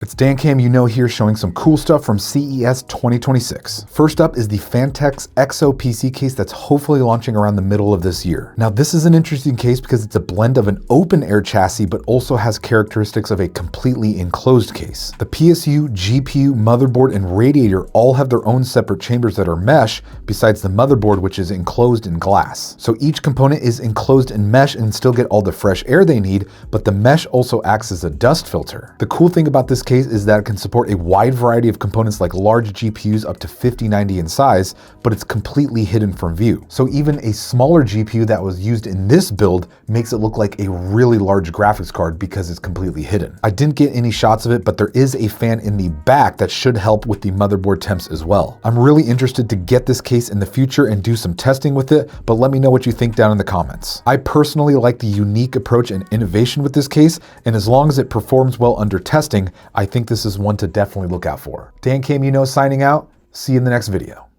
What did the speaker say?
It's Dan Cam here showing some cool stuff from CES 2026. First up is the Phanteks EXO PC case that's hopefully launching around the middle of this year. Now this is an interesting case because it's a blend of an open air chassis but also has characteristics of a completely enclosed case. The PSU, GPU, motherboard, and radiator all have their own separate chambers that are mesh besides the motherboard, which is enclosed in glass. So each component is enclosed in mesh and still get all the fresh air they need, but the mesh also acts as a dust filter. The cool thing about this case is that it can support a wide variety of components like large GPUs up to 5090 in size, but it's completely hidden from view. So even a smaller GPU that was used in this build makes it look like a really large graphics card because it's completely hidden. I didn't get any shots of it, but there is a fan in the back that should help with the motherboard temps as well. I'm really interested to get this case in the future and do some testing with it, but let me know what you think down in the comments. I personally like the unique approach and innovation with this case, and as long as it performs well under testing, I think this is one to definitely look out for. Dan Cam signing out. See you in the next video.